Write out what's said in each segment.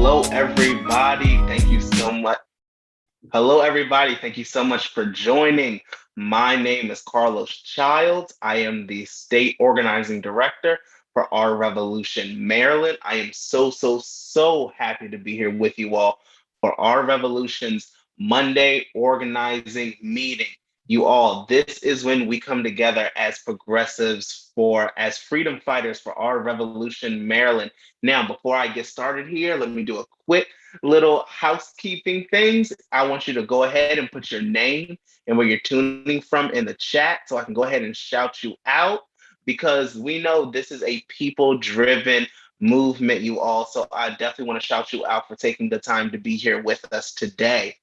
Hello, everybody. Thank you so much. Hello, everybody. Thank you so much for joining. My name is Carlos Childs. I am the state organizing director for Our Revolution, Maryland. I am so happy to be here with you all for Our Revolution's Monday organizing meeting. You all, this is when we come together as progressives as freedom fighters for Our Revolution, Maryland. Now, before I get started here, let me do a quick little housekeeping things. I want you to go ahead and put your name and where you're tuning from in the chat so I can go ahead and shout you out, because we know this is a people-driven movement, you all. So I definitely want to shout you out for taking the time to be here with us today.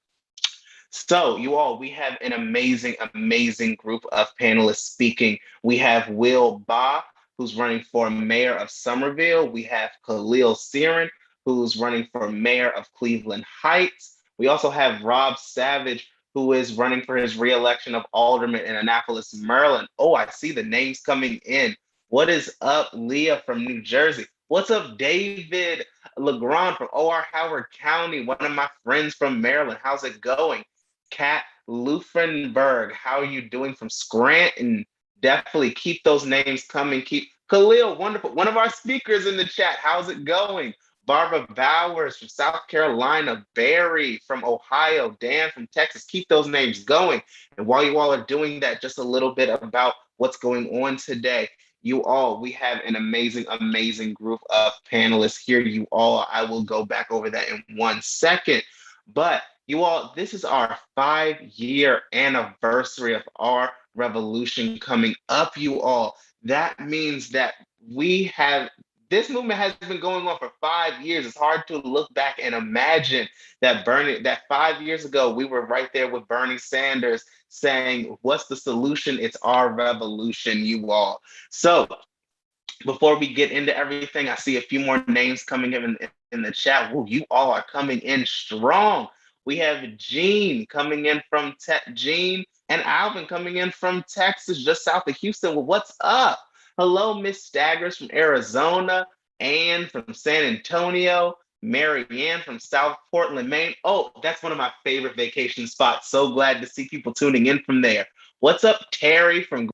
So, you all, we have an amazing group of panelists speaking. We have Mbah, who's running for mayor of Somerville. We have Kahlil Seren, who's running for mayor of Cleveland Heights. We also have Savidge, who is running for his reelection of alderman in Annapolis, Maryland. Oh, I see the names coming in. What is up, Leah from New Jersey? What's up, David LeGrand from OR Howard County, one of my friends from Maryland? How's it going? Kat Lufenberg, how are you doing from Scranton? Definitely keep those names coming. Keep Khalil, wonderful. One of our speakers in the chat. How's it going? Barbara Bowers from South Carolina, Barry from Ohio, Dan from Texas. Keep those names going. And while you all are doing that, just a little bit about what's going on today. You all, we have an amazing group of panelists here. You all, I will go back over that in 1 second. But you all, this is our 5-year anniversary of our revolution coming up, you all. That means that this movement has been going on for 5 years. It's hard to look back and imagine that 5 years ago, we were right there with Bernie Sanders saying, what's the solution? It's our revolution, you all. So before we get into everything, I see a few more names coming in the chat. Woo, you all are coming in strong. We have Gene coming in from Gene and Alvin coming in from Texas, just south of Houston. Well, what's up? Hello, Miss Staggers from Arizona, Ann from San Antonio, Mary Ann from South Portland, Maine. Oh, that's one of my favorite vacation spots. So glad to see people tuning in from there. What's up, Terry from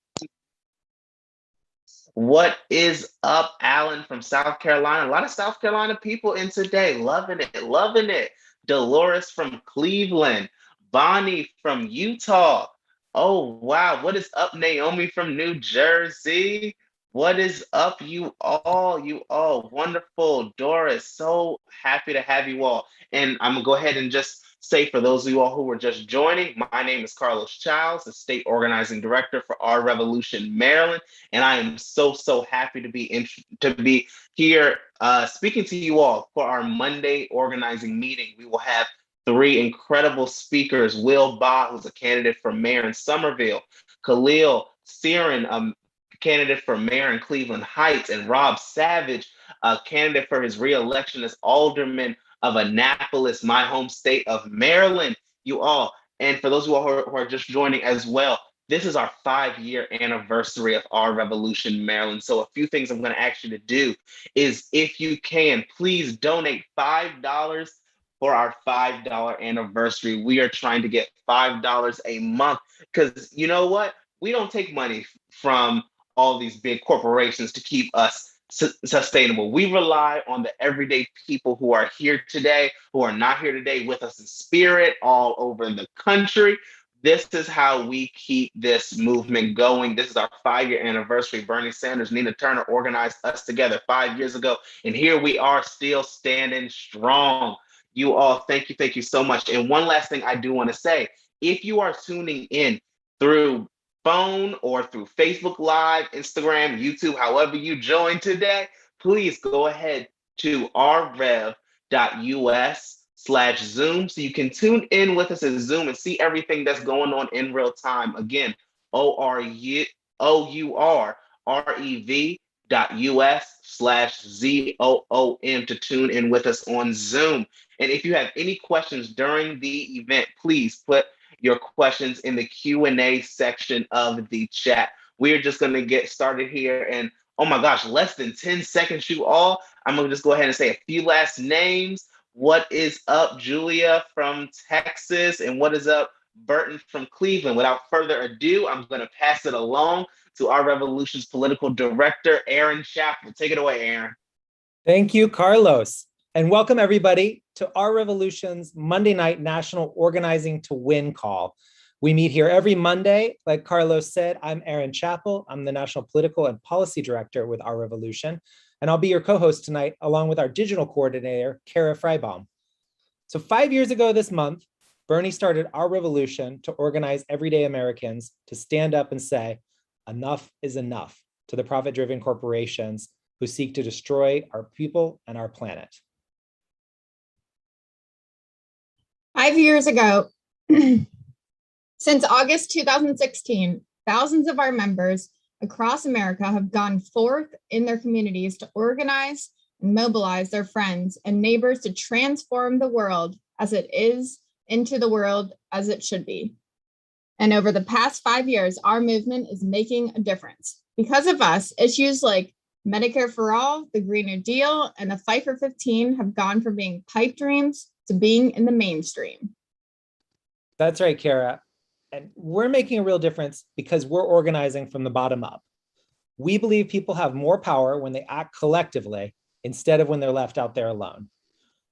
What is up, Alan from South Carolina? A lot of South Carolina people in today. Loving it, loving it. Dolores from Cleveland. Bonnie from Utah. Oh, wow. What is up, Naomi from New Jersey? What is up, you all? You all. Wonderful. Doris, so happy to have you all. And I'm going to go ahead and just say, for those of you all who were just joining, my name is Carlos Childs, the state organizing director for Our Revolution, Maryland. And I am so happy to be here speaking to you all for our Monday organizing meeting. We will have 3 incredible speakers: Mbah, who's a candidate for mayor in Somerville; Kahlil Seren, a candidate for mayor in Cleveland Heights; and Savidge, a candidate for his reelection as alderman of Annapolis, my home state of Maryland. You all, and for those of you all who are just joining as well, this is our 5-year anniversary of Our Revolution, Maryland. So a few things I'm going to ask you to do is, if you can, please donate $5 for our $5 anniversary. We are trying to get $5 a month, because you know what? We don't take money from all these big corporations to keep us sustainable. We rely on the everyday people who are here today, who are not here today with us in spirit, all over the country. This is how we keep this movement going. This is our 5-year anniversary. Bernie Sanders, Nina Turner organized us together 5 years ago, and here we are, still standing strong. You all, thank you so much. And one last thing I do want to say: if you are tuning in through phone or through Facebook Live, Instagram, YouTube, however you join today, please go ahead to rrev.us/Zoom so you can tune in with us in Zoom and see everything that's going on in real time. Again, OURREV.us/ZOOM to tune in with us on Zoom. And if you have any questions during the event, please put your questions in the Q&A section of the chat. We're just going to get started here. And oh my gosh, less than 10 seconds, you all. I'm going to just go ahead and say a few last names. What is up, Julia from Texas? And what is up, Burton from Cleveland? Without further ado, I'm going to pass it along to our Revolution's political director, Aaron Chappell. Take it away, Aaron. Thank you, Carlos. And welcome everybody to Our Revolution's Monday night National Organizing to Win call. We meet here every Monday. Like Carlos said, I'm Aaron Chappell. I'm the National Political and Policy Director with Our Revolution. And I'll be your co-host tonight, along with our digital coordinator, Kara Freibaum. So 5 years ago this month, Bernie started Our Revolution to organize everyday Americans to stand up and say, enough is enough to the profit-driven corporations who seek to destroy our people and our planet. 5 years ago, since August 2016, thousands of our members across America have gone forth in their communities to organize and mobilize their friends and neighbors to transform the world as it is into the world as it should be. And over the past 5 years, our movement is making a difference. Because of us, issues like Medicare for All, the Green New Deal, and the Fight for 15 have gone from being pipe dreams to being in the mainstream. That's right, Kara. And we're making a real difference because we're organizing from the bottom up. We believe people have more power when they act collectively instead of when they're left out there alone.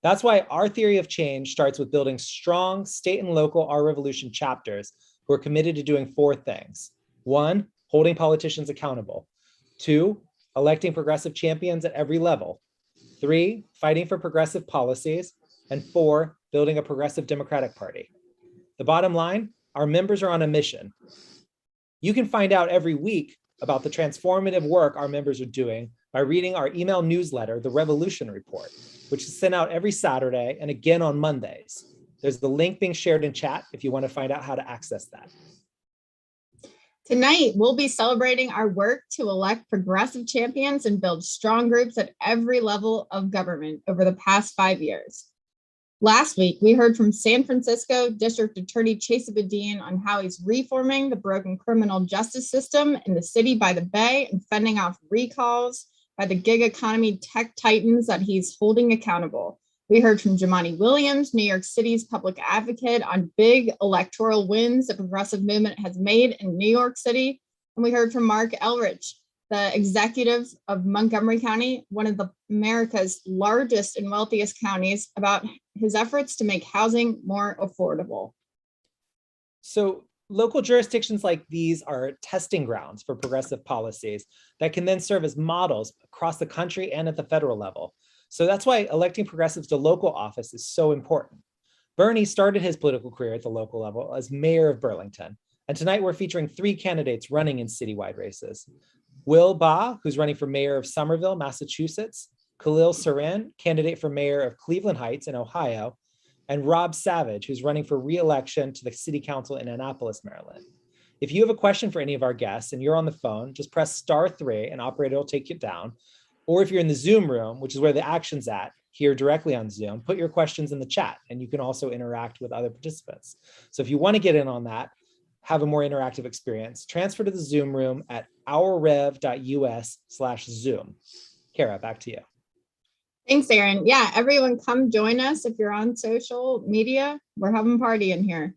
That's why our theory of change starts with building strong state and local Our Revolution chapters who are committed to doing 4 things. 1, holding politicians accountable. 2, electing progressive champions at every level. 3, fighting for progressive policies. And 4, building a progressive Democratic Party. The bottom line, our members are on a mission. You can find out every week about the transformative work our members are doing by reading our email newsletter, The Revolution Report, which is sent out every Saturday and again on Mondays. There's the link being shared in chat if you want to find out how to access that. Tonight, we'll be celebrating our work to elect progressive champions and build strong groups at every level of government over the past 5 years. Last week, we heard from San Francisco District Attorney Chesa Boudin on how he's reforming the broken criminal justice system in the city by the Bay and fending off recalls by the gig economy tech titans that he's holding accountable. We heard from Jumaane Williams, New York City's public advocate, on big electoral wins the progressive movement has made in New York City. And we heard from Mark Elrich, the executive of Montgomery County, one of America's largest and wealthiest counties, about his efforts to make housing more affordable. So local jurisdictions like these are testing grounds for progressive policies that can then serve as models across the country and at the federal level. So that's why electing progressives to local office is so important. Bernie started his political career at the local level as mayor of Burlington. And tonight we're featuring 3 candidates running in citywide races. Mbah, who's running for mayor of Somerville, Massachusetts, Kahlil Seren, candidate for mayor of Cleveland Heights in Ohio, and Rob Savidge, who's running for re-election to the city council in Annapolis, Maryland. If you have a question for any of our guests and you're on the phone, just press *3 and operator will take it down. Or if you're in the Zoom room, which is where the action's at, here directly on Zoom, put your questions in the chat and you can also interact with other participants. So if you want to get in on that, have a more interactive experience, transfer to the Zoom room at ourrev.us/Zoom. Kara, back to you. Thanks, Aaron. Yeah, everyone come join us if you're on social media. We're having a party in here.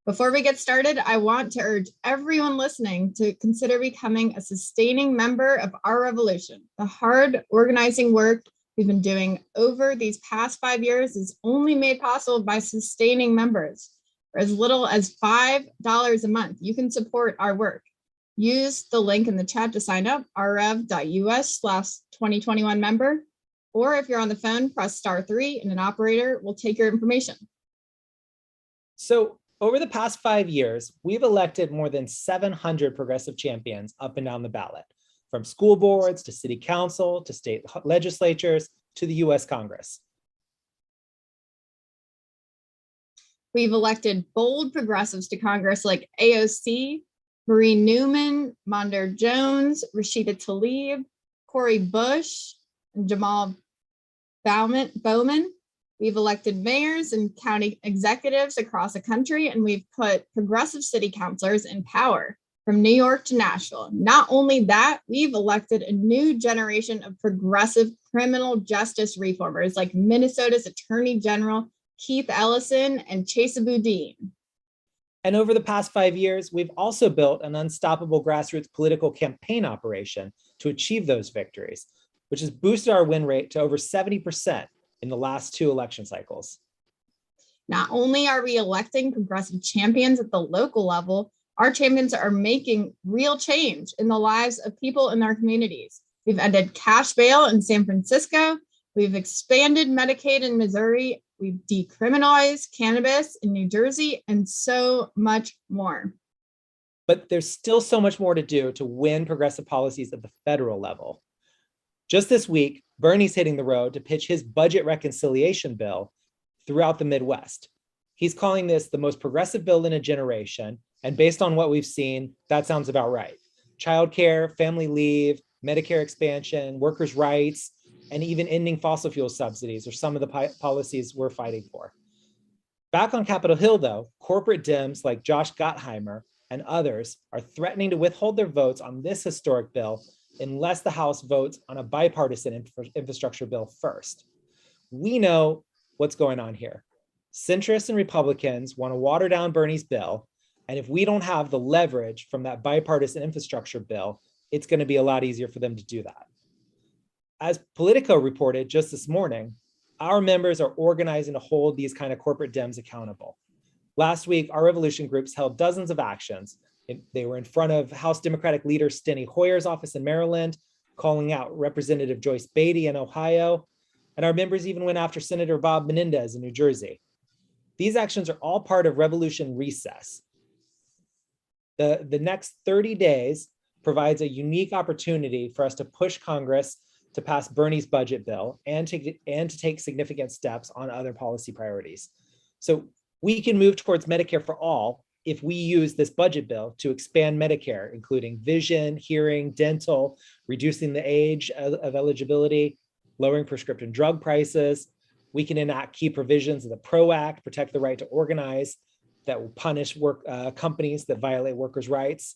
Before we get started, I want to urge everyone listening to consider becoming a sustaining member of Our Revolution. The hard organizing work we've been doing over these past 5 years is only made possible by sustaining members. For as little as $5 a month, you can support our work. Use the link in the chat to sign up, rrev.us/2021 member. Or if you're on the phone, press *3 and an operator will take your information. So over the past 5 years, we've elected more than 700 progressive champions up and down the ballot, from school boards to city council to state legislatures to the US Congress. We've elected bold progressives to Congress like AOC, Marie Newman, Mondaire Jones, Rashida Tlaib, Cori Bush, and Jamal Bowman. We've elected mayors and county executives across the country, and we've put progressive city councilors in power. from New York to Nashville. Not only that, we've elected a new generation of progressive criminal justice reformers like Minnesota's Attorney General Keith Ellison and Chesa Boudin. And over the past 5 years, we've also built an unstoppable grassroots political campaign operation to achieve those victories, which has boosted our win rate to over 70% in the last 2 election cycles. Not only are we electing progressive champions at the local level, our champions are making real change in the lives of people in our communities. We've ended cash bail in San Francisco. We've expanded Medicaid in Missouri. We've decriminalized cannabis in New Jersey, and so much more. But there's still so much more to do to win progressive policies at the federal level. Just this week, Bernie's hitting the road to pitch his budget reconciliation bill throughout the Midwest. He's calling this the most progressive bill in a generation. And based on what we've seen, that sounds about right. Childcare, family leave, Medicare expansion, workers' rights, and even ending fossil fuel subsidies are some of the policies we're fighting for. Back on Capitol Hill, though, corporate Dems like Josh Gottheimer and others are threatening to withhold their votes on this historic bill unless the House votes on a bipartisan infrastructure bill first. We know what's going on here. Centrists and Republicans want to water down Bernie's bill, and if we don't have the leverage from that bipartisan infrastructure bill, it's going to be a lot easier for them to do that. As Politico reported just this morning, our members are organizing to hold these kind of corporate Dems accountable. Last week, our revolution groups held dozens of actions. They were in front of House Democratic leader Steny Hoyer's office in Maryland, calling out Representative Joyce Beatty in Ohio, and our members even went after Senator Bob Menendez in New Jersey. These actions are all part of Revolution Recess. The next 30 days provides a unique opportunity for us to push Congress to pass Bernie's budget bill and to take significant steps on other policy priorities. So we can move towards Medicare for all if we use this budget bill to expand Medicare, including vision, hearing, dental, reducing the age of eligibility, lowering prescription drug prices. We can enact key provisions of the PRO Act, protect the right to organize, that will punish companies that violate workers' rights.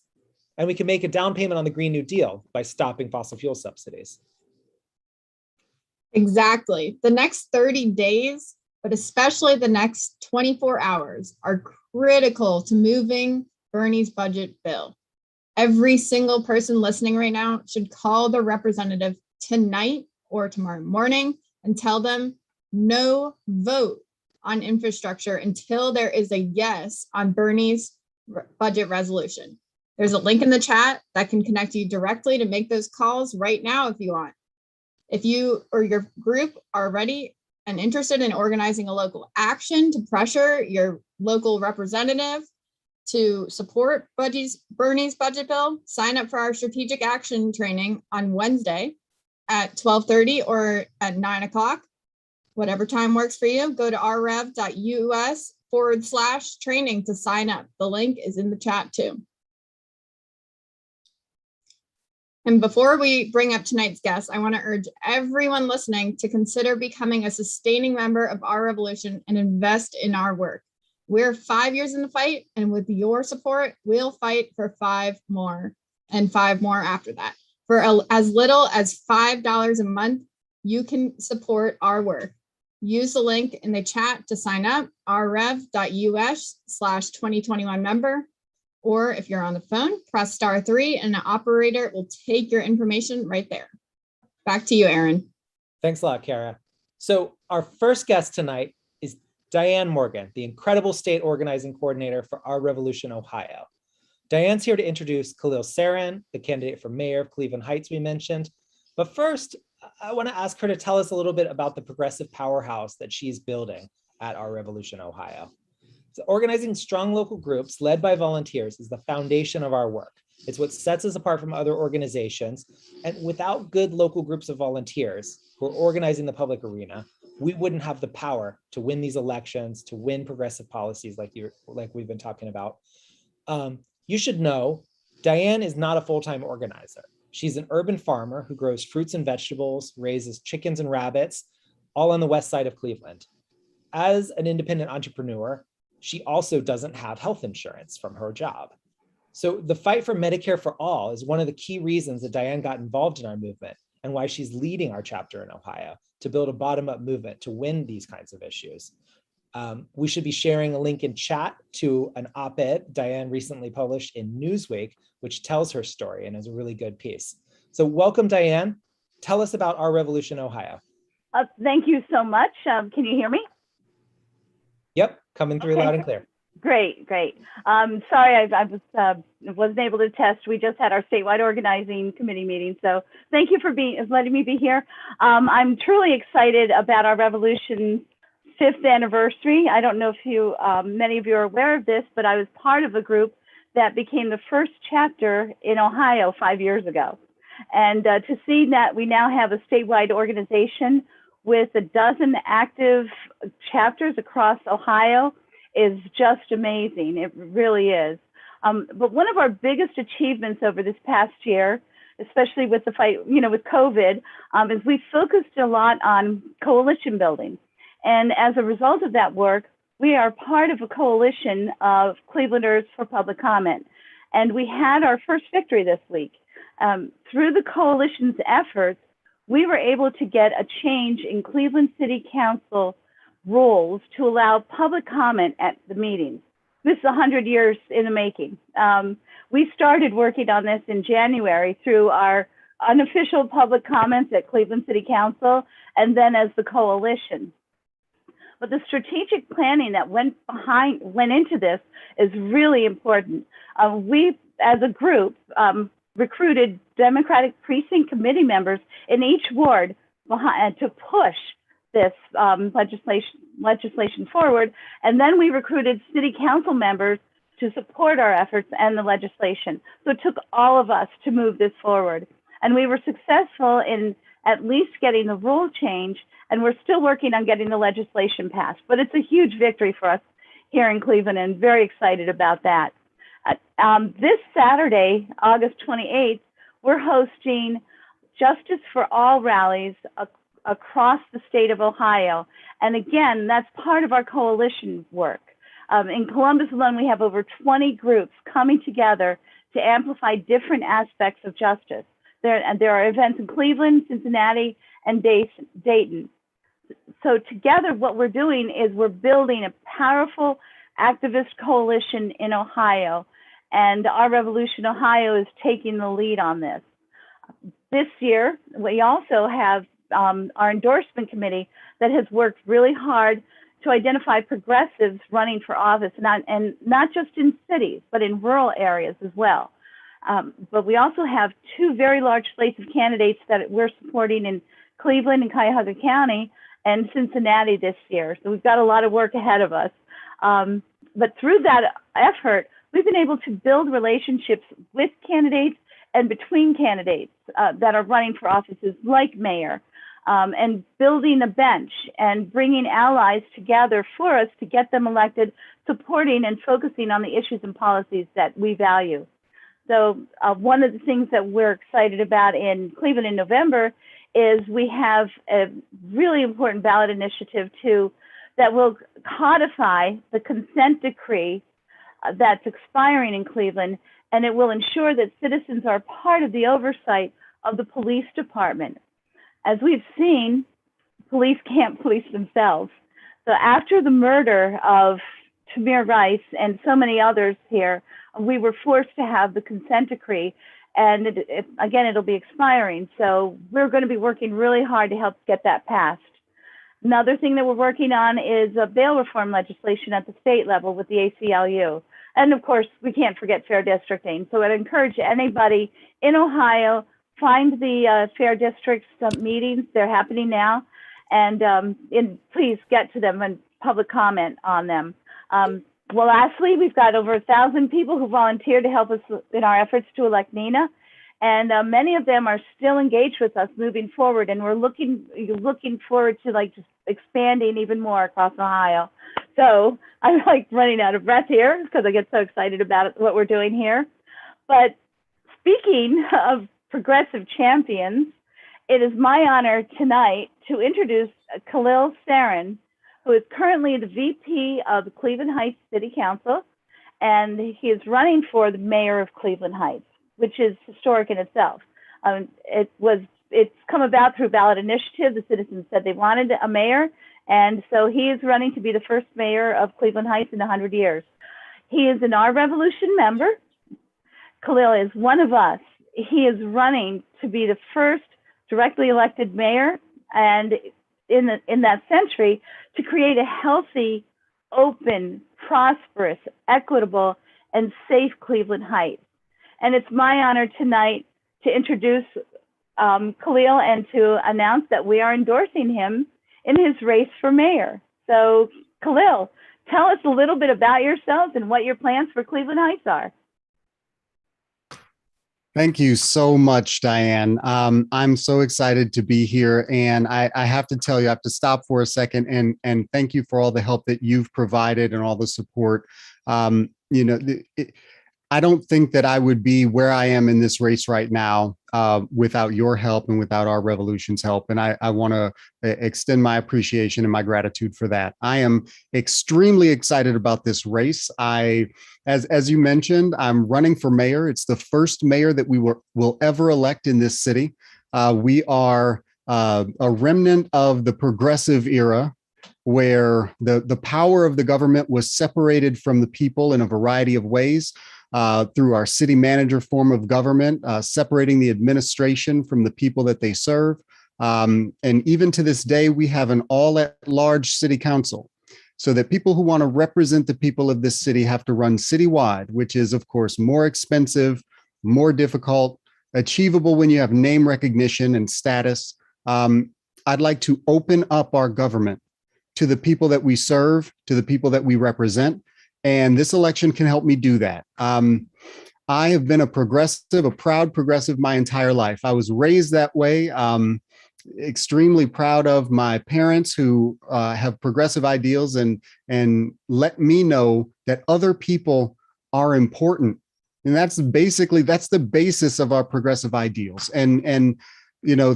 And we can make a down payment on the Green New Deal by stopping fossil fuel subsidies. Exactly. The next 30 days, but especially the next 24 hours, are critical to moving Bernie's budget bill. Every single person listening right now should call the representative tonight or tomorrow morning and tell them no vote on infrastructure until there is a yes on Bernie's budget resolution. There's a link in the chat that can connect you directly to make those calls right now if you want. If you or your group are ready and interested in organizing a local action to pressure your local representative to support Bernie's budget bill, sign up for our strategic action training on Wednesday at 12:30 or at 9 o'clock. Whatever time works for you, go to rrev.us/training to sign up. The link is in the chat too. And before we bring up tonight's guest, I want to urge everyone listening to consider becoming a sustaining member of our revolution and invest in our work. We're 5 years in the fight, and with your support, we'll fight for 5 more and 5 more after that. For as little as $5 a month, you can support our work. Use the link in the chat to sign up, rrev.us/2021 member. Or if you're on the phone, press *3 and an operator will take your information right there. Back to you, Aaron. Thanks a lot, Kara. So our first guest tonight is Diane Morgan, the incredible state organizing coordinator for Our Revolution Ohio. Diane's here to introduce Kahlil Seren, the candidate for mayor of Cleveland Heights we mentioned. But first, I want to ask her to tell us a little bit about the progressive powerhouse that she's building at Our Revolution Ohio. So organizing strong local groups led by volunteers is the foundation of our work. It's what sets us apart from other organizations. And without good local groups of volunteers who are organizing the public arena, we wouldn't have the power to win these elections, to win progressive policies like we've been talking about. You should know, Diane is not a full-time organizer. She's an urban farmer who grows fruits and vegetables, raises chickens and rabbits, all on the west side of Cleveland. As an independent entrepreneur, she also doesn't have health insurance from her job. So the fight for Medicare for all is one of the key reasons that Diane got involved in our movement and why she's leading our chapter in Ohio to build a bottom-up movement to win these kinds of issues. We should be sharing a link in chat to an op-ed Diane recently published in Newsweek, which tells her story and is a really good piece. So welcome, Diane. Tell us about Our Revolution Ohio. Thank you so much. Can you hear me? Yep, coming through loud and clear. Great. Sorry, I wasn't able to test. We just had our statewide organizing committee meeting, so thank you for letting me be here. I'm truly excited about Our Revolution's 5th anniversary. I don't know if many of you are aware of this, but I was part of a group that became the first chapter in Ohio 5 years ago. And to see that we now have a statewide organization with a dozen active chapters across Ohio is just amazing. It really is. But one of our biggest achievements over this past year, especially with the fight, with COVID, is we focused a lot on coalition building. And as a result of that work, we are part of a coalition of Clevelanders for Public Comment. And we had our first victory this week. Through the coalition's efforts, we were able to get a change in Cleveland City Council rules to allow public comment at the meetings. This is 100 years in the making. We started working on this in January through our unofficial public comments at Cleveland City Council and then as the coalition. But the strategic planning that went into this is really important. We, as a group, recruited Democratic precinct committee members in each ward to push this legislation forward. And then we recruited city council members to support our efforts and the legislation. So it took all of us to move this forward. And we were successful in at least getting the rule change, and we're still working on getting the legislation passed. But it's a huge victory for us here in Cleveland, and very excited about that. This Saturday, August 28th, we're hosting Justice for All rallies across the state of Ohio. And again, that's part of our coalition work. In Columbus alone, we have over 20 groups coming together to amplify different aspects of justice. There are events in Cleveland, Cincinnati, and Dayton. So together, what we're doing is we're building a powerful activist coalition in Ohio, and Our Revolution Ohio is taking the lead on this. This year, we also have our endorsement committee that has worked really hard to identify progressives running for office, and not just in cities, but in rural areas as well. But we also have 2 very large slates of candidates that we're supporting in Cleveland and Cuyahoga County and Cincinnati this year. So we've got a lot of work ahead of us. But through that effort, we've been able to build relationships with candidates and between candidates that are running for offices like mayor, and building a bench and bringing allies together for us to get them elected, supporting and focusing on the issues and policies that we value. So one of the things that we're excited about in Cleveland in November is we have a really important ballot initiative that will codify the consent decree that's expiring in Cleveland, and it will ensure that citizens are part of the oversight of the police department. As we've seen, police can't police themselves. So after the murder of Tamir Rice and so many others here, we were forced to have the consent decree, and again, it'll be expiring. So we're going to be working really hard to help get that passed. Another thing that we're working on is a bail reform legislation at the state level with the ACLU. And of course, we can't forget fair districting. So I'd encourage anybody in Ohio, find the fair districts meetings. They're happening now. And please get to them and public comment on them. Well, lastly, we've got over 1,000 people who volunteer to help us in our efforts to elect Nina. And many of them are still engaged with us moving forward. And we're looking forward to just expanding even more across Ohio. So I'm running out of breath here because I get so excited about what we're doing here. But speaking of progressive champions, it is my honor tonight to introduce Khalil Seren, who is currently the VP of the Cleveland Heights City Council and he is running for the mayor of Cleveland Heights, which is historic in itself. It's come about through ballot initiative. The citizens said they wanted a mayor, and so he is running to be the first mayor of Cleveland Heights in 100 years. He is an Our Revolution member. Khalil is one of us. He is running to be the first directly elected mayor, and in that century, to create a healthy, open, prosperous, equitable, and safe Cleveland Heights. And it's my honor tonight to introduce Khalil and to announce that we are endorsing him in his race for mayor. So Khalil, tell us a little bit about yourselves and what your plans for Cleveland Heights are. Thank you so much, Diane. I'm so excited to be here, and I have to tell you, I have to stop for a second and thank you for all the help that you've provided and all the support. I don't think that I would be where I am in this race right now without your help and without Our Revolution's help. And I want to extend my appreciation and my gratitude for that. I am extremely excited about this race. As you mentioned, I'm running for mayor. It's the first mayor that we will ever elect in this city. We are a remnant of the progressive era, where the power of the government was separated from the people in a variety of ways. Through our city manager form of government, separating the administration from the people that they serve. And even to this day, we have an all-at-large city council, so that people who want to represent the people of this city have to run citywide, which is, of course, more expensive, more difficult, achievable when you have name recognition and status. I'd like to open up our government to the people that we serve, to the people that we represent. And this election can help me do that. I have been a proud progressive my entire life. I was raised that way. Extremely proud of my parents who have progressive ideals and let me know that other people are important. And that's the basis of our progressive ideals. And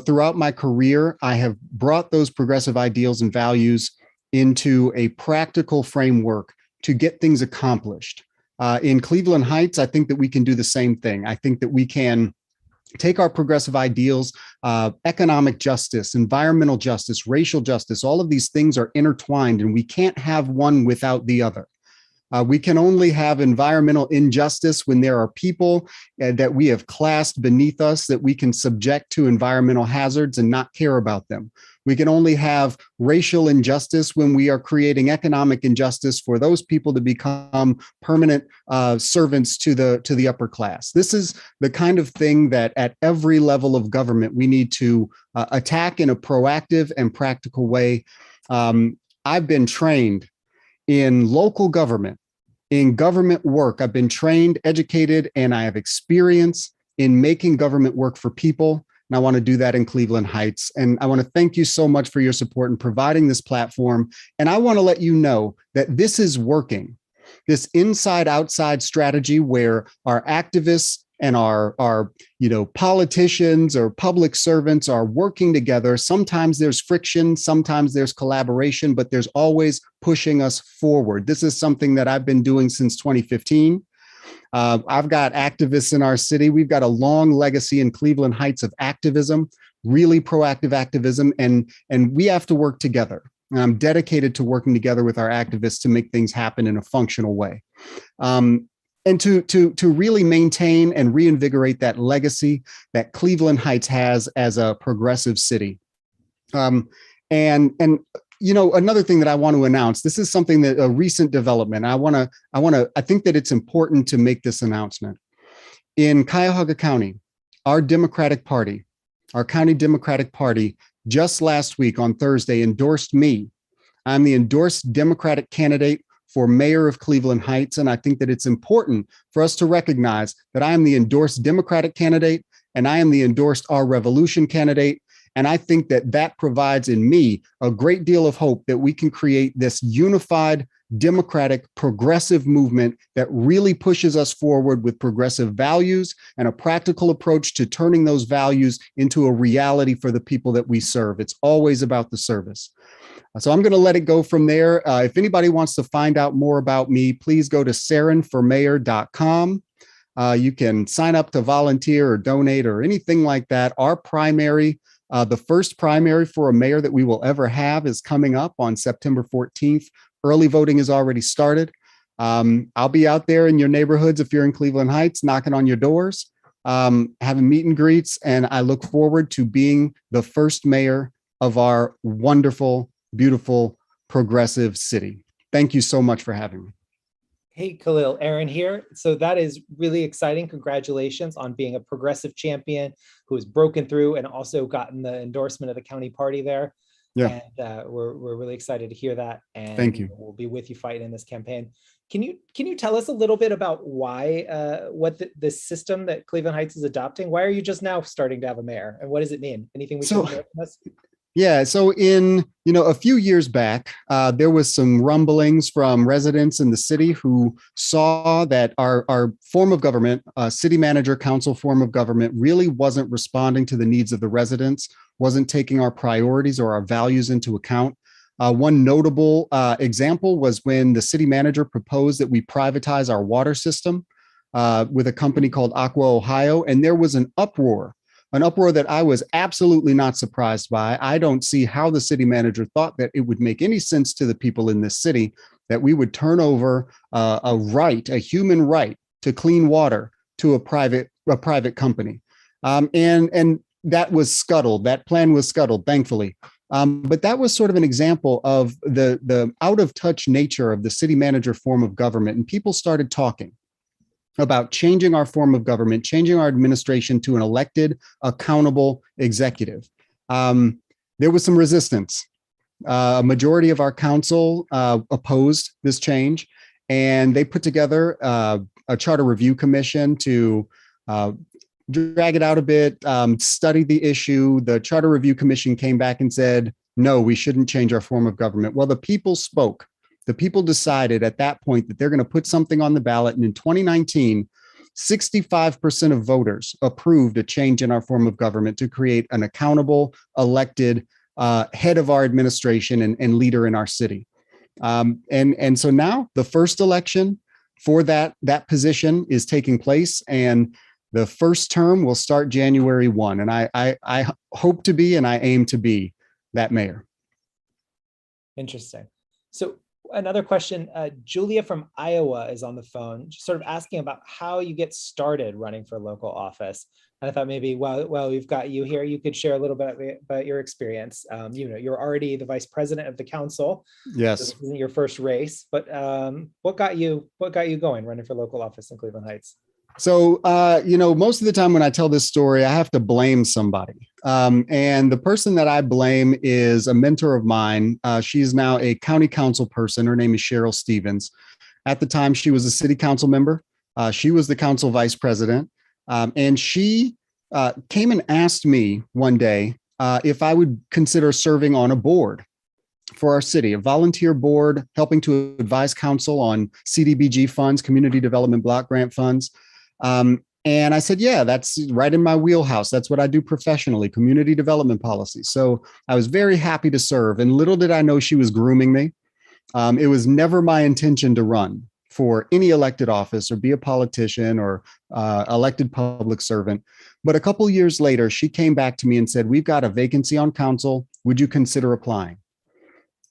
throughout my career, I have brought those progressive ideals and values into a practical framework to get things accomplished. In Cleveland Heights, I think that we can do the same thing. I think that we can take our progressive ideals, economic justice, environmental justice, racial justice, all of these things are intertwined, and we can't have one without the other. We can only have environmental injustice when there are people that we have classed beneath us that we can subject to environmental hazards and not care about them. We can only have racial injustice when we are creating economic injustice for those people to become permanent servants to the upper class. This is the kind of thing that at every level of government we need to attack in a proactive and practical way. I've been trained in local government, in government work. I've been trained, educated, and I have experience in making government work for people. And I want to do that in Cleveland Heights. And I want to thank you so much for your support in providing this platform. And I want to let you know that this is working. This inside-outside strategy where our activists and our politicians or public servants are working together. Sometimes there's friction, sometimes there's collaboration, but there's always pushing us forward. This is something that I've been doing since 2015. I've got activists in our city. We've got a long legacy in Cleveland Heights of activism, really proactive activism, and we have to work together. And I'm dedicated to working together with our activists to make things happen in a functional way. And to really maintain and reinvigorate that legacy that Cleveland Heights has as a progressive city. Another thing that I want to announce, this is something that a recent development. I think that it's important to make this announcement. In Cuyahoga County, our Democratic Party, our county Democratic Party, just last week on Thursday endorsed me. I'm the endorsed Democratic candidate for mayor of Cleveland Heights. And I think that it's important for us to recognize that I am the endorsed Democratic candidate and I am the endorsed Our Revolution candidate. And I think that that provides in me a great deal of hope that we can create this unified, democratic, progressive movement that really pushes us forward with progressive values and a practical approach to turning those values into a reality for the people that we serve. It's always about the service. So I'm going to let it go from there. If anybody wants to find out more about me, please go to serenformayor.com. You can sign up to volunteer or donate or anything like that. Our primary, the first primary for a mayor that we will ever have is coming up on September 14th. Early voting has already started. I'll be out there in your neighborhoods if you're in Cleveland Heights, knocking on your doors, having meet and greets, and I look forward to being the first mayor of our wonderful, beautiful, progressive city. Thank you so much for having me. Hey, Khalil, Aaron here. So that is really exciting. Congratulations on being a progressive champion who has broken through and also gotten the endorsement of the county party there. Yeah. And we're really excited to hear that. And thank you. We'll be with you fighting in this campaign. Can you tell us a little bit about why, what the system that Cleveland Heights is adopting? Why are you just now starting to have a mayor? And what does it mean? Anything we should know from this? Yeah, so in a few years back, there was some rumblings from residents in the city who saw that our form of government, city manager council form of government, really wasn't responding to the needs of the residents, wasn't taking our priorities or our values into account. One notable example was when the city manager proposed that we privatize our water system with a company called Aqua Ohio, and there was an uproar that I was absolutely not surprised by. I don't see how the city manager thought that it would make any sense to the people in this city that we would turn over a human right to clean water to a private company. And that was scuttled. That plan was scuttled, thankfully. But that was sort of an example of the out of touch nature of the city manager form of government. And people started talking about changing our form of government, changing our administration to an elected, accountable executive. There was some resistance. A majority of our council opposed this change, and they put together a charter review commission to drag it out a bit, study the issue. The charter review commission came back and said, no, we shouldn't change our form of government. Well, the people spoke. The people decided at that point that they're going to put something on the ballot. And in 2019, 65% of voters approved a change in our form of government to create an accountable, elected head of our administration and leader in our city. And so now the first election for that position is taking place, and the first term will start January 1. And I hope to be, and I aim to be, that mayor. Interesting. So another question, Julia from Iowa is on the phone, just sort of asking about how you get started running for local office. And I thought maybe, well, we've got you here, you could share a little bit about your experience. You're already the vice president of the council. Yes. So this isn't your first race, but what got you going running for local office in Cleveland Heights? So, most of the time when I tell this story, I have to blame somebody. And the person that I blame is a mentor of mine. She's now a county council person. Her name is Cheryl Stevens. At the time, she was a city council member. She was the council vice president. And she came and asked me one day if I would consider serving on a board for our city, a volunteer board helping to advise council on CDBG funds, community development block grant funds. And I said, yeah, that's right in my wheelhouse. That's what I do professionally, community development policy. So I was very happy to serve. And little did I know she was grooming me. It was never my intention to run for any elected office or be a politician or elected public servant. But a couple of years later, she came back to me and said, we've got a vacancy on council. Would you consider applying?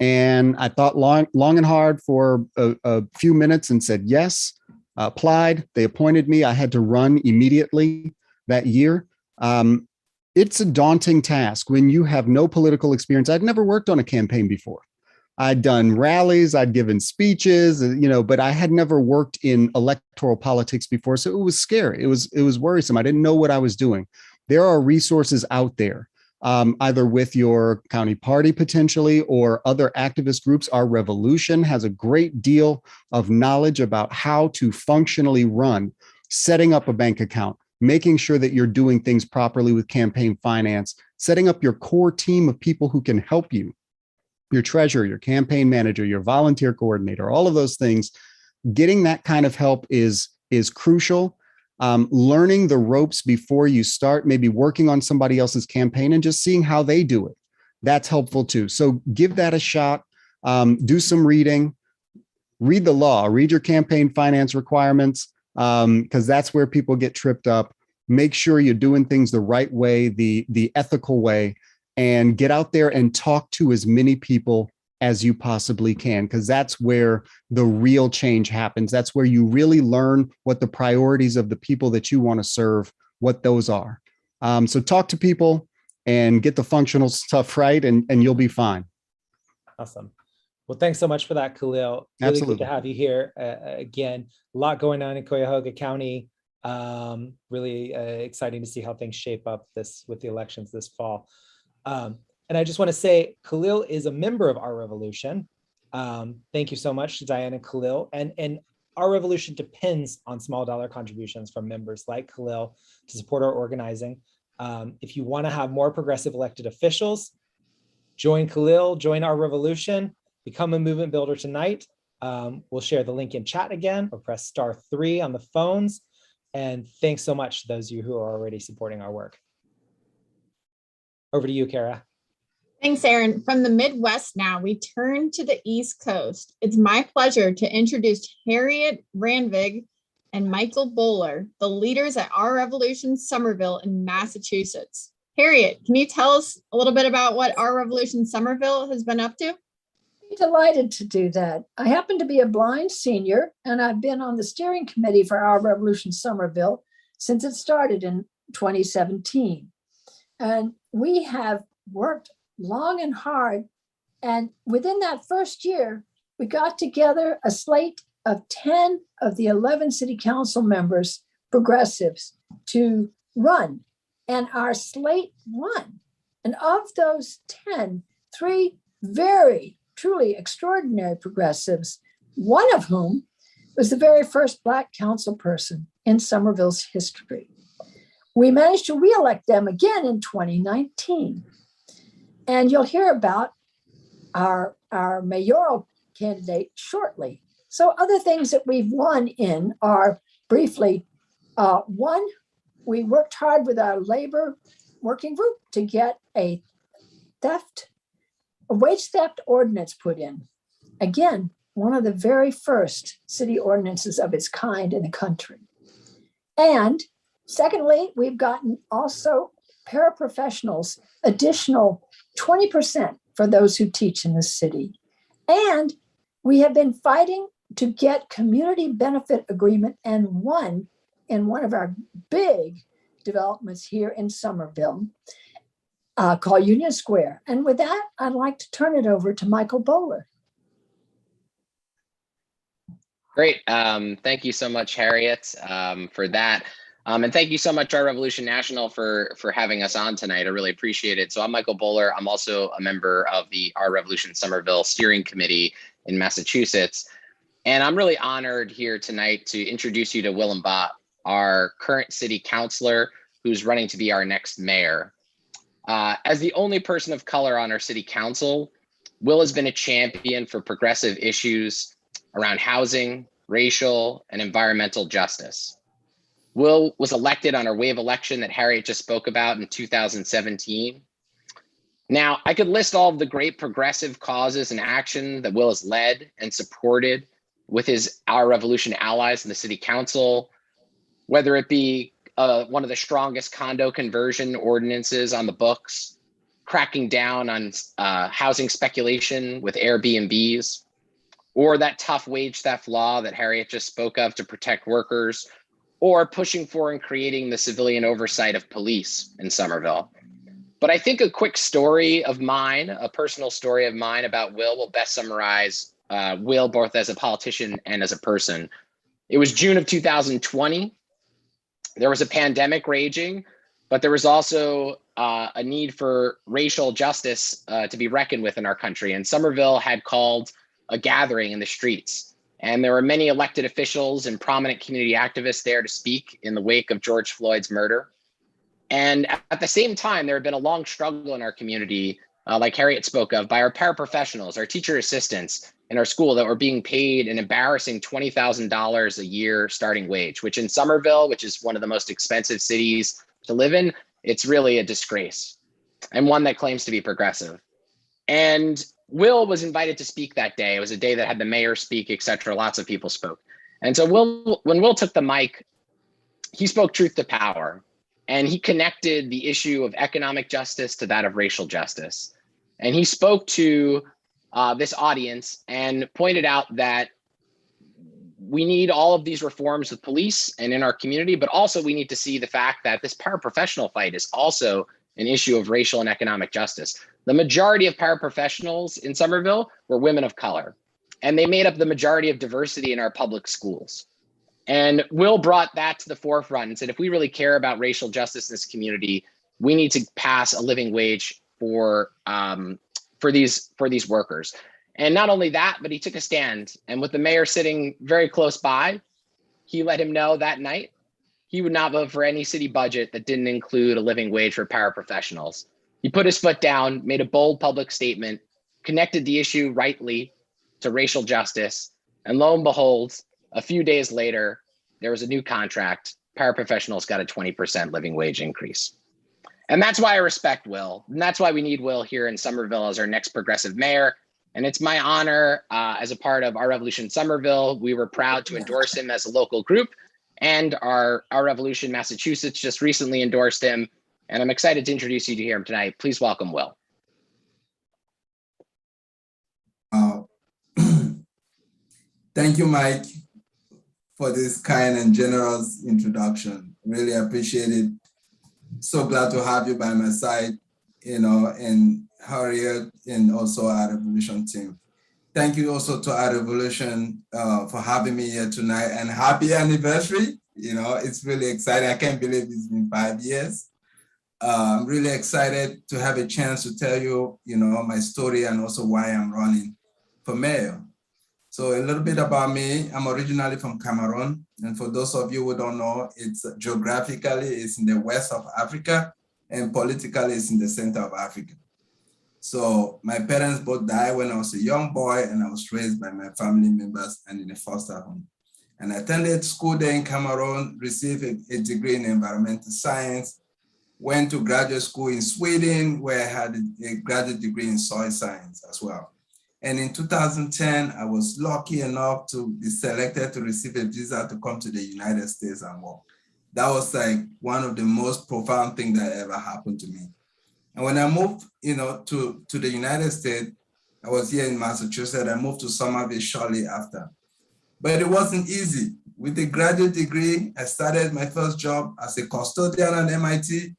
And I thought long and hard for a few minutes and said, yes. Applied. They appointed me. I had to run immediately that year. It's a daunting task when you have no political experience. I'd never worked on a campaign before. I'd done rallies, I'd given speeches, but I had never worked in electoral politics before. So it was scary. It was worrisome. I didn't know what I was doing. There are resources out there, either with your county party potentially or other activist groups. Our Revolution has a great deal of knowledge about how to functionally run, setting up a bank account, making sure that you're doing things properly with campaign finance, setting up your core team of people who can help you, your treasurer, your campaign manager, your volunteer coordinator, all of those things. Getting that kind of help is crucial. Learning the ropes before you start, maybe working on somebody else's campaign and just seeing how they do it. that's helpful too. So give that a shot. Do some reading, read the law, read your campaign finance requirements, because that's where people get tripped up. Make sure you're doing things the right way, the ethical way, and get out there and talk to as many people as you possibly can, because that's where the real change happens. That's where you really learn what the priorities of the people that you want to serve, what those are. So talk to people and get the functional stuff right, and you'll be fine. Awesome. Well, thanks so much for that, Kahlil. Really Absolutely. good to have you here. Again, a lot going on in Cuyahoga County. Really exciting to see how things shape up with the elections this fall. And I just want to say, Khalil is a member of Our Revolution. Thank you so much to Diane and Khalil. And Our Revolution depends on small dollar contributions from members like Khalil to support our organizing. If you want to have more progressive elected officials, join Khalil, join Our Revolution, become a movement builder tonight. We'll share the link in chat again, or press *3 on the phones. And thanks so much to those of you who are already supporting our work. Over to you, Kara. Thanks, Aaron. From the Midwest now, we turn to the East Coast. It's my pleasure to introduce Harriet, Ranvig, and Michael Bowler, the leaders at Our Revolution Somerville in Massachusetts. Harriet, can you tell us a little bit about what Our Revolution Somerville has been up to? Delighted to do that. I happen to be a blind senior, and I've been on the steering committee for Our Revolution Somerville since it started in 2017. And we have worked long and hard. And within that first year, we got together a slate of 10 of the 11 city council members, progressives, to run. And our slate won. And of those 10, 3 very truly extraordinary progressives, one of whom was the very first Black council person in Somerville's history. We managed to re-elect them again in 2019. And you'll hear about our mayoral candidate shortly. So other things that we've won in are briefly, one, we worked hard with our labor working group to get a wage theft ordinance put in. Again, one of the very first city ordinances of its kind in the country. And secondly, we've gotten also paraprofessionals, additional 20% for those who teach in the city. And we have been fighting to get community benefit agreement and won in one of our big developments here in Somerville, called Union Square. And with that, I'd like to turn it over to Michael Bowler. Great. Thank you so much, Harriet, for that. And thank you so much, Our Revolution National, for having us on tonight. I really appreciate it. So I'm Michael Bowler. I'm also a member of the Our Revolution Somerville Steering Committee in Massachusetts. And I'm really honored here tonight to introduce you to Will Mbah, our current city councilor, who's running to be our next mayor. As the only person of color on our city council, Will has been a champion for progressive issues around housing, racial, and environmental justice. Will was elected on our wave election that Harriet just spoke about in 2017. Now, I could list all of the great progressive causes and action that Will has led and supported with his Our Revolution allies in the city council, whether it be one of the strongest condo conversion ordinances on the books, cracking down on housing speculation with Airbnbs, or that tough wage theft law that Harriet just spoke of to protect workers, or pushing for and creating the civilian oversight of police in Somerville. But I think a quick story of mine, a personal story of mine about will best summarize Will both as a politician and as a person. It was June of 2020. There was a pandemic raging, but there was also a need for racial justice to be reckoned with in our country. And Somerville had called a gathering in the streets. And there were many elected officials and prominent community activists there to speak in the wake of George Floyd's murder. And at the same time, there had been a long struggle in our community, like Harriet spoke of, by our paraprofessionals, our teacher assistants in our school that were being paid an embarrassing $20,000 a year starting wage, which in Somerville, which is one of the most expensive cities to live in, it's really a disgrace, and one that claims to be progressive. And Will was invited to speak that day. It was a day that had the mayor speak, etc. Lots of people spoke. And so when Will took the mic, he spoke truth to power, and he connected the issue of economic justice to that of racial justice. And he spoke to this audience and pointed out that we need all of these reforms with police and in our community, but also we need to see the fact that this paraprofessional fight is also an issue of racial and economic justice. The majority of paraprofessionals in Somerville were women of color, and they made up the majority of diversity in our public schools. And Will brought that to the forefront and said, if we really care about racial justice in this community, we need to pass a living wage for these workers. And not only that, but he took a stand. And with the mayor sitting very close by, he let him know that night he would not vote for any city budget that didn't include a living wage for paraprofessionals. He put his foot down, made a bold public statement, connected the issue rightly to racial justice, and lo and behold, a few days later, there was a new contract. Paraprofessionals got a 20% living wage increase. And that's why I respect Will. And that's why we need Will here in Somerville as our next progressive mayor. And it's my honor as a part of Our Revolution Somerville. We were proud to endorse him as a local group, and Our Revolution Massachusetts just recently endorsed him. And I'm excited to introduce you to him tonight. Please welcome Will. Thank you, Mike, for this kind and generous introduction. Really appreciate it. So glad to have you by my side, and Harriet, and also our Revolution team. Thank you also to our Revolution for having me here tonight, and happy anniversary. It's really exciting. I can't believe it's been 5 years. I'm really excited to have a chance to tell you, my story and also why I'm running for mayor. So a little bit about me. I'm originally from Cameroon. And for those of you who don't know, it's geographically, it's in the west of Africa, and politically, it's in the center of Africa. So my parents both died when I was a young boy, and I was raised by my family members and in a foster home. And I attended school there in Cameroon, received a degree in environmental science, went to graduate school in Sweden, where I had a graduate degree in soil science as well. And in 2010, I was lucky enough to be selected to receive a visa to come to the United States and work. That was like one of the most profound things that ever happened to me. And when I moved, to the United States, I was here in Massachusetts. I moved to Somerville shortly after. But it wasn't easy. With a graduate degree, I started my first job as a custodian at MIT.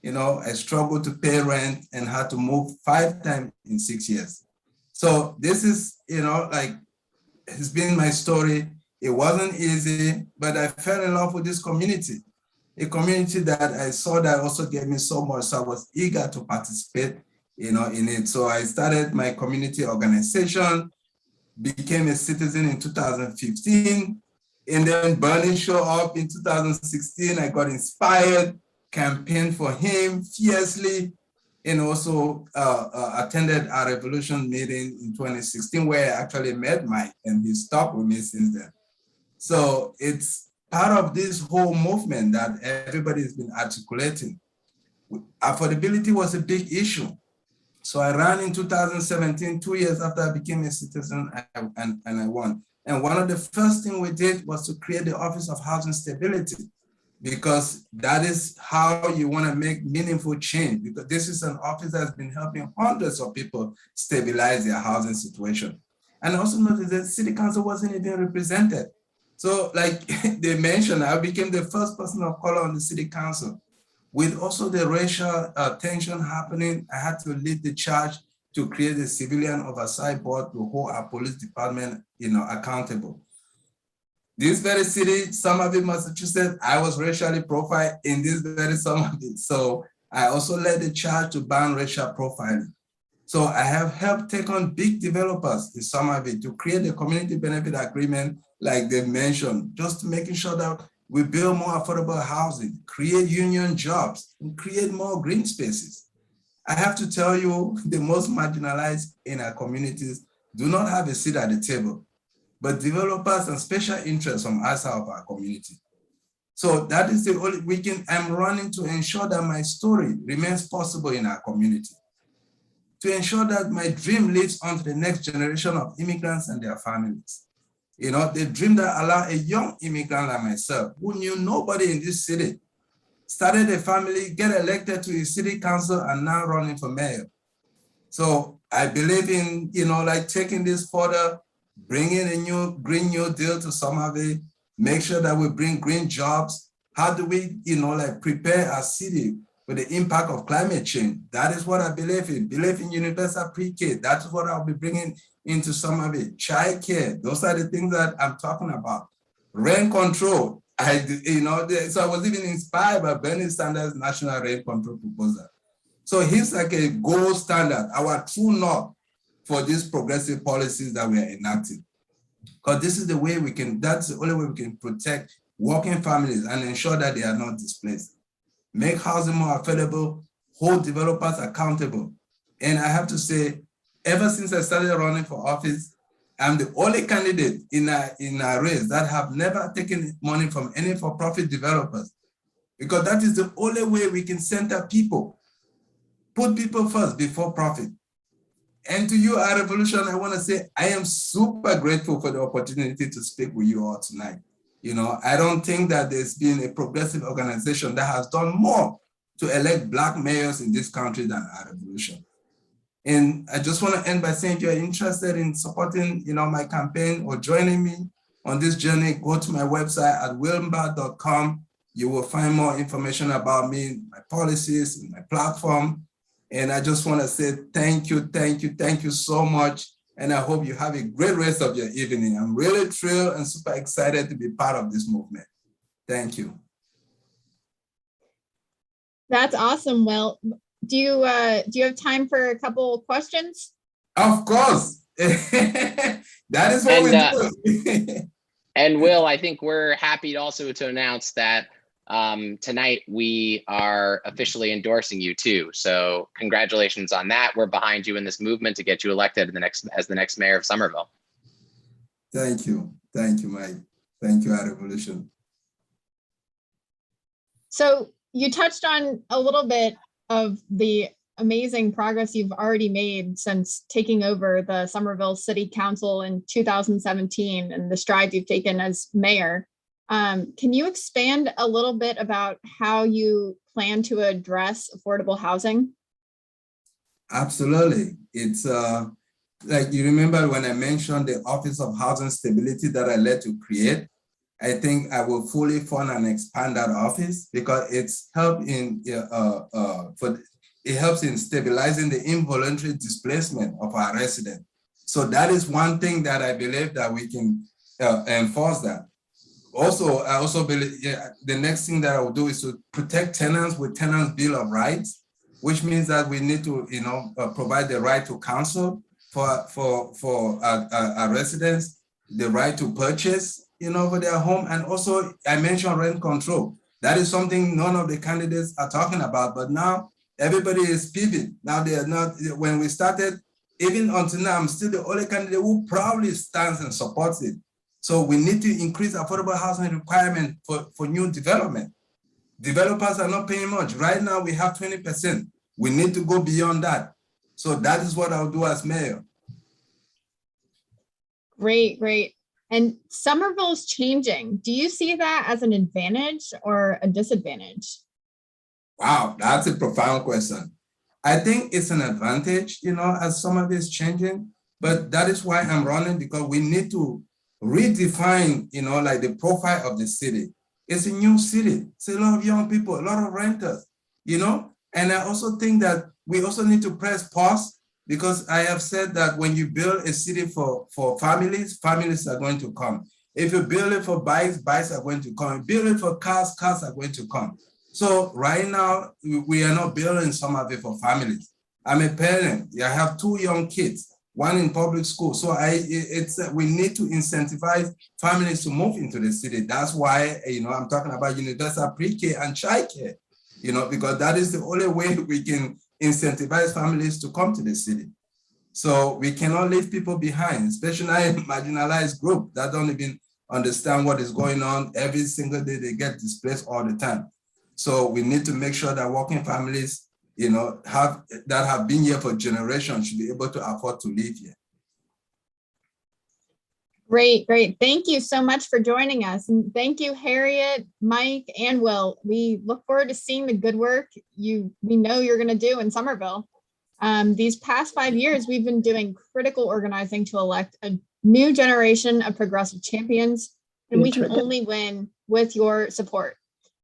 I struggled to pay rent and had to move 5 times in 6 years. So this is, it's been my story. It wasn't easy, but I fell in love with this community, a community that I saw that also gave me so much. So I was eager to participate, in it. So I started my community organization, became a citizen in 2015, and then Bernie showed up in 2016. I got inspired, campaigned for him fiercely, and also attended our Revolution meeting in 2016, where I actually met Mike, and he stuck with me since then. So it's part of this whole movement that everybody's been articulating. Affordability was a big issue. So I ran in 2017, 2 years after I became a citizen, and I won. And one of the first things we did was to create the Office of Housing Stability, because that is how you want to make meaningful change, because this is an office that's been helping hundreds of people stabilize their housing situation. And also notice that City Council wasn't even represented. So like they mentioned, I became the first person of color on the City Council. With also the racial tension happening, I had to lead the charge to create a civilian oversight board to hold our police department accountable. This very city, Somerville, Massachusetts, I was racially profiled in this very Somerville. So I also led the charge to ban racial profiling. So I have helped take on big developers in Somerville to create a community benefit agreement like they mentioned, just making sure that we build more affordable housing, create union jobs, and create more green spaces. I have to tell you, the most marginalized in our communities do not have a seat at the table, but developers and special interests from outside of our community. So that is the only weekend I'm running to ensure that my story remains possible in our community. to ensure that my dream lives on to the next generation of immigrants and their families. You know, the dream that allowed a young immigrant like myself, who knew nobody in this city, started a family, get elected to a city council, and now running for mayor. So I believe in, you know, like taking this further, bringing a new Green New Deal to Somerville, make sure that we bring green jobs. How do we, you know, like prepare our city for the impact of climate change? That is what I believe in. Believe in universal pre-K. That's what I'll be bringing into Somerville. Child care. Those are the things that I'm talking about. Rent control. So I was even inspired by Bernie Sanders' national rent control proposal. So he's like a gold standard, our true north for these progressive policies that we are enacting. Because this is the way we can, that's the only way we can protect working families and ensure that they are not displaced. Make housing more affordable, hold developers accountable. And I have to say, ever since I started running for office, I'm the only candidate in a race that have never taken money from any for-profit developers, because that is the only way we can center people, put people first before profit. And to you, our revolution, I want to say, I am super grateful for the opportunity to speak with you all tonight. You know, I don't think that there's been a progressive organization that has done more to elect Black mayors in this country than our revolution. And I just want to end by saying, if you're interested in supporting, you know, my campaign or joining me on this journey, go to my website at willmbah.com. You will find more information about me, my policies, and my platform. And I just want to say thank you so much. And I hope you have a great rest of your evening. I'm really thrilled and super excited to be part of this movement. Thank you. That's awesome. Well, do you have time for a couple questions? Of course. That is what we do. And Will, I think we're happy also to announce that tonight we are officially endorsing you too. So congratulations on that. We're behind you in this movement to get you elected as the next mayor of Somerville. Thank you, Mike. Thank you, our revolution. So you touched on a little bit of the amazing progress you've already made since taking over the Somerville City Council in 2017 and the strides you've taken as mayor. Can you expand a little bit about how you plan to address affordable housing? Absolutely. It's like, you remember when I mentioned the Office of Housing Stability that I led to create. I think I will fully fund and expand that office because it's helped in it helps in stabilizing the involuntary displacement of our residents. So that is one thing that I believe that we can enforce that. Also, I also believe the next thing that I will do is to protect tenants with Tenants' Bill of Rights, which means that we need to, you know, provide the right to counsel for our residents, the right to purchase, you know, for their home. And also, I mentioned rent control. That is something none of the candidates are talking about, but now everybody is pivoting. Now they are not, when we started, even until now, I'm still the only candidate who proudly stands and supports it. So we need to increase affordable housing requirement for new development. Developers are not paying much. Right now we have 20%. We need to go beyond that. So that is what I'll do as mayor. Great, great. And Somerville's changing. Do you see that as an advantage or a disadvantage? Wow, that's a profound question. I think it's an advantage, you know, as Somerville is changing, but that is why I'm running, because we need to redefine, you know, like the profile of the city. It's a new city. It's a lot of young people, a lot of renters, you know? And I also think that we also need to press pause, because I have said that when you build a city for families, families are going to come. If you build it for bikes, bikes are going to come. Build it for cars, cars are going to come. So right now, we are not building Somerville for families. I'm a parent. I have 2 young kids, one in public school. So we need to incentivize families to move into the city. That's why, you know, I'm talking about universal pre-K and child care, you know, because that is the only way we can incentivize families to come to the city. So we cannot leave people behind, especially a marginalized group that don't even understand what is going on. Every single day they get displaced all the time. So we need to make sure that working families, have been here for generations should be able to afford to live here. Great, great. Thank you so much for joining us. And thank you, Harriet, Mike, and Will. We look forward to seeing the good work we know you're going to do in Somerville. These past 5 years, we've been doing critical organizing to elect a new generation of progressive champions, and we can only win with your support.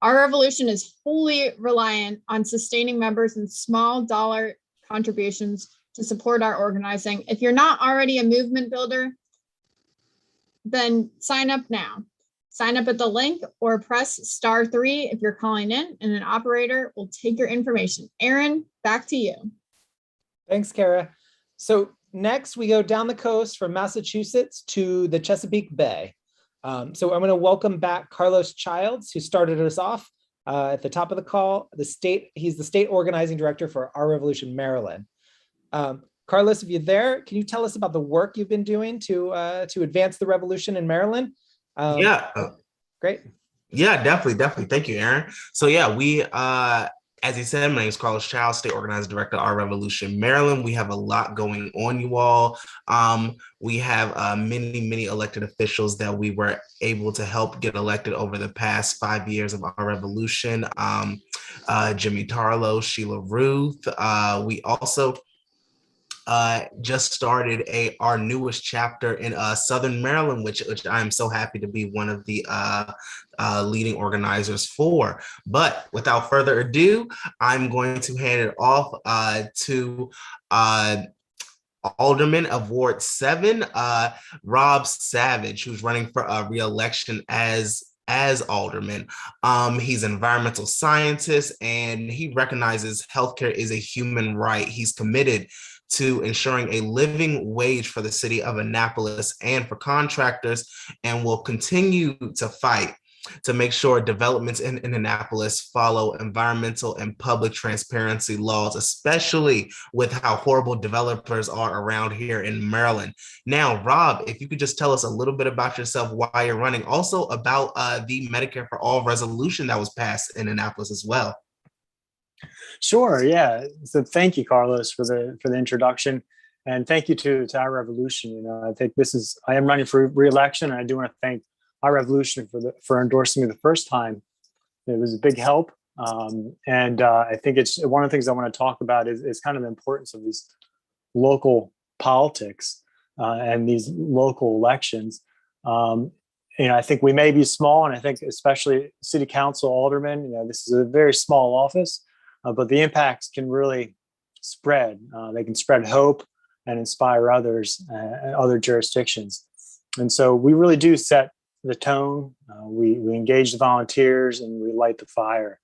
Our revolution is wholly reliant on sustaining members and small dollar contributions to support our organizing. If you're not already a movement builder, then sign up now. Sign up at the link or press *3 if you're calling in, and an operator will take your information. Aaron, back to you. Thanks, Kara. So next we go down the coast from Massachusetts to the Chesapeake Bay. So I'm going to welcome back Carlos Childs, who started us off at the top of the call. He's the state organizing director for Our Revolution Maryland. Carlos, if you're there, can you tell us about the work you've been doing to advance the revolution in Maryland? Great. Yeah, definitely. Thank you, Aaron. So yeah, we, as he said, my name is Carlos Childs, State Organizing Director, Our Revolution Maryland. We have a lot going on, you all. We have many elected officials that we were able to help get elected over the past 5 years of our revolution. Jimmy Tarlow, Sheila Ruth. We also just started our newest chapter in Southern Maryland, which I am so happy to be one of the leading organizers for. But without further ado, I'm going to hand it off to Alderman of Ward 7, Rob Savidge, who's running for re-election as alderman. He's an environmental scientist, and he recognizes healthcare is a human right. He's committed to ensuring a living wage for the city of Annapolis and for contractors, and will continue to fight to make sure developments in Annapolis follow environmental and public transparency laws, especially with how horrible developers are around here in Maryland. Now, Rob, if you could just tell us a little bit about yourself, why you're running, also about the Medicare for All resolution that was passed in Annapolis as well. Sure, yeah. So thank you, Carlos, for the introduction, and thank you to Our Revolution. I think I am running for re-election, and I do want to thank Our Revolution for endorsing me the first time. It was a big help, and I think it's one of the things I want to talk about is kind of the importance of these local politics and these local elections. I think we may be small, and I think especially city council aldermen, this is a very small office. But the impacts can really spread. They can spread hope and inspire others, other jurisdictions. And so we really do set the tone. We engage the volunteers and we light the fire.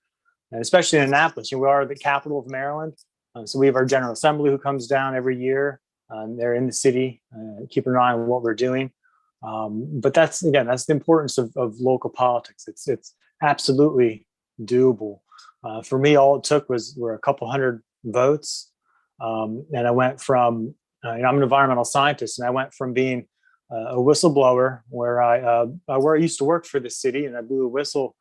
And especially in Annapolis, we are the capital of Maryland. So we have our General Assembly who comes down every year. They're in the city, keeping an eye on what we're doing. But that's the importance of local politics. It's absolutely doable. For me, all it took were a couple hundred votes. And I went from, I'm an environmental scientist, and I went from being a whistleblower where I used to work for the city, and I blew a whistle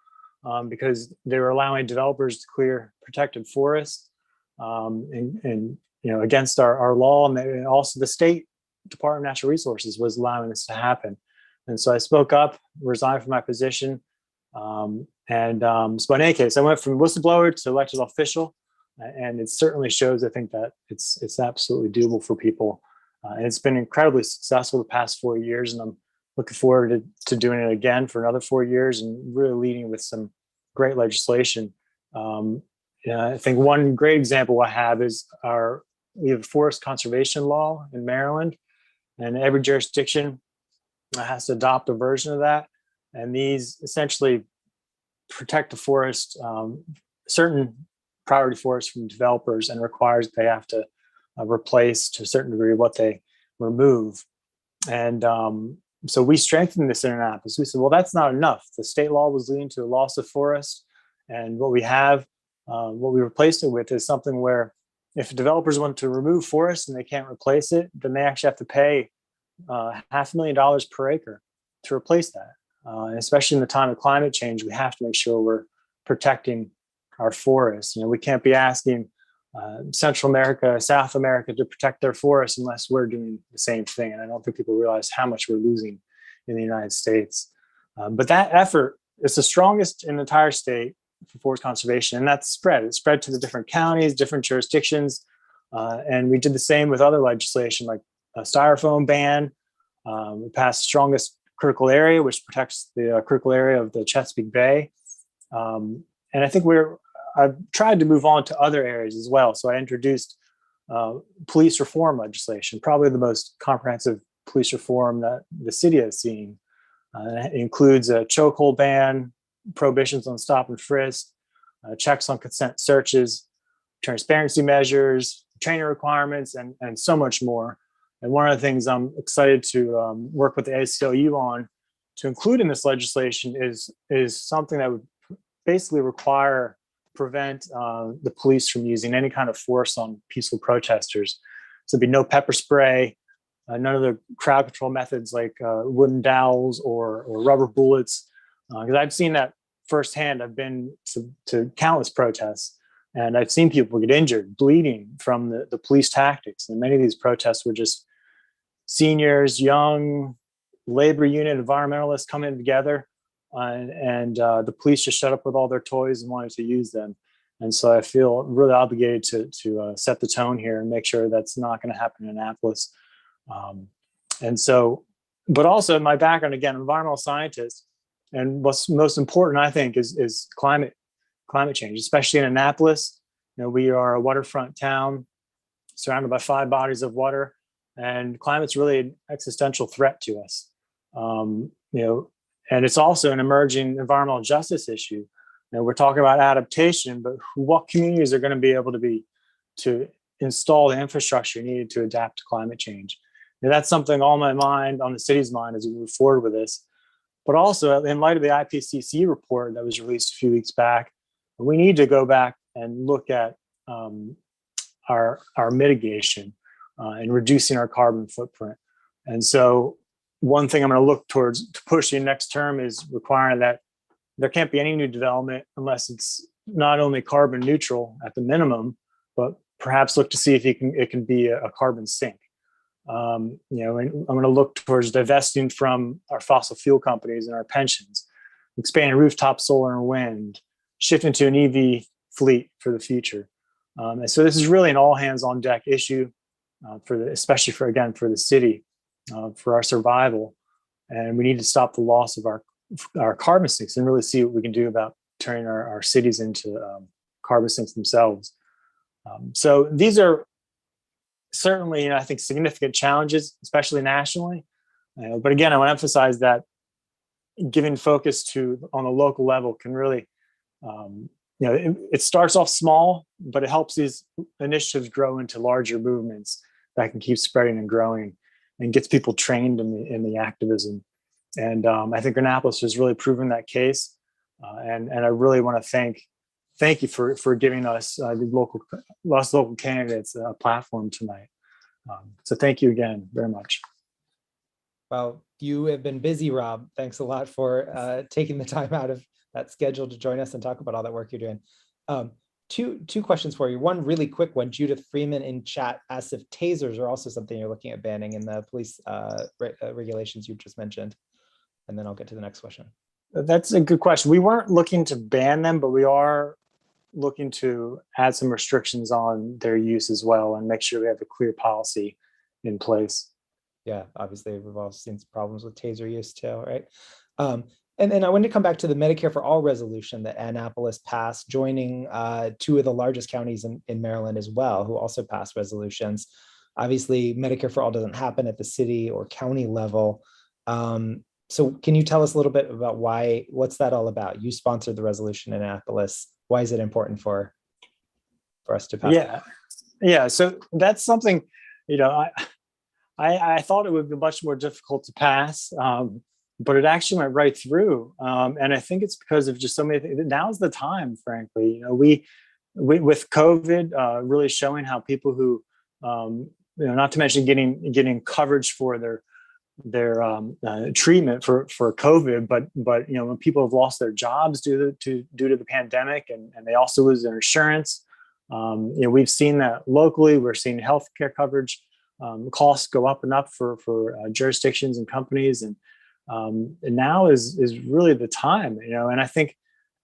because they were allowing developers to clear protected forests and against our law. And also the state Department of Natural Resources was allowing this to happen. And so I spoke up, resigned from my position. So in any case, I went from whistleblower to elected official, and it certainly shows, I think, that it's absolutely doable for people. And it's been incredibly successful the past 4 years, and I'm looking forward to doing it again for another 4 years and really leading with some great legislation. I think one great example I have is we have a forest conservation law in Maryland, and every jurisdiction has to adopt a version of that. And these essentially protect the forest, certain priority forests from developers, and requires they have to replace to a certain degree what they remove. And so we strengthened this in Annapolis. We said, well, that's not enough. The state law was leading to a loss of forest. And what we replaced it with is something where if developers want to remove forest and they can't replace it, then they actually have to pay $500,000 per acre to replace that. And especially in the time of climate change, we have to make sure we're protecting our forests. We can't be asking Central America, South America to protect their forests unless we're doing the same thing. And I don't think people realize how much we're losing in the United States. But that effort is the strongest in the entire state for forest conservation, and that's spread. It's spread to the different counties, different jurisdictions, and we did the same with other legislation like a styrofoam ban. We passed the strongest critical area, which protects the critical area of the Chesapeake Bay. And I think I've tried to move on to other areas as well. So I introduced police reform legislation, probably the most comprehensive police reform that the city has seen. It includes a chokehold ban, prohibitions on stop and frisk, checks on consent searches, transparency measures, training requirements, and so much more. And one of the things I'm excited to work with the ACLU on to include in this legislation is something that would basically prevent the police from using any kind of force on peaceful protesters. So there'd be no pepper spray, none of the crowd control methods like wooden dowels or rubber bullets. Because I've seen that firsthand. I've been to countless protests, and I've seen people get injured, bleeding from the police tactics. And many of these protests were just seniors, young, labor union, environmentalists coming together, and the police just shut up with all their toys and wanted to use them. And so I feel really obligated to set the tone here and make sure that's not going to happen in Annapolis. And so, but also my background, again, environmental scientist, and what's most important, I think, is climate change, especially in Annapolis. You know, we are a waterfront town surrounded by 5 bodies of water, and climate's really an existential threat to us. You know, and it's also an emerging environmental justice issue. You know, we're talking about adaptation, but what communities are going to be able to install the infrastructure needed to adapt to climate change? And that's something on my mind, on the city's mind, as we move forward with this. But also, in light of the IPCC report that was released a few weeks back, we need to go back and look at our mitigation and reducing our carbon footprint. And so one thing I'm going to look towards to push in next term is requiring that there can't be any new development unless it's not only carbon neutral at the minimum, but perhaps look to see if it can be a carbon sink. You know, and I'm going to look towards divesting from our fossil fuel companies and our pensions, expanding rooftop solar and wind, shifting to an EV fleet for the future. And so this is really an all hands on deck issue especially for the city, for our survival. And we need to stop the loss of our carbon sinks and really see what we can do about turning our cities into carbon sinks themselves. So these are certainly, I think, significant challenges, especially nationally. But again, I want to emphasize that giving focus on the local level can really, it starts off small, but it helps these initiatives grow into larger movements that can keep spreading and growing and gets people trained in the activism. And I think Annapolis has really proven that case. And I really want to thank you for giving us local candidates a platform tonight. So thank you again very much. Well, you have been busy, Rob. Thanks a lot for taking the time out of that schedule to join us and talk about all that work you're doing. Two questions for you. One really quick one. Judith Freeman in chat asks if tasers are also something you're looking at banning in the police regulations you just mentioned. And then I'll get to the next question. That's a good question. We weren't looking to ban them, but we are looking to add some restrictions on their use as well and make sure we have a clear policy in place. Yeah, obviously we've all seen problems with taser use too, right? And then I wanted to come back to the Medicare for All resolution that Annapolis passed, joining 2 of the largest counties in Maryland as well, who also passed resolutions. Obviously, Medicare for All doesn't happen at the city or county level. So can you tell us a little bit about what's that all about? You sponsored the resolution in Annapolis. Why is it important for us to pass? Yeah. So that's something, I thought it would be much more difficult to pass, but it actually went right through. And I think it's because of just so many things. Now's the time, frankly. We with COVID really showing how people who, not to mention getting coverage for their treatment for COVID, but when people have lost their jobs due to the pandemic, and they also lose their insurance, We've seen that locally. We're seeing healthcare coverage costs go up and up for jurisdictions and companies, and now is really the time. And I think,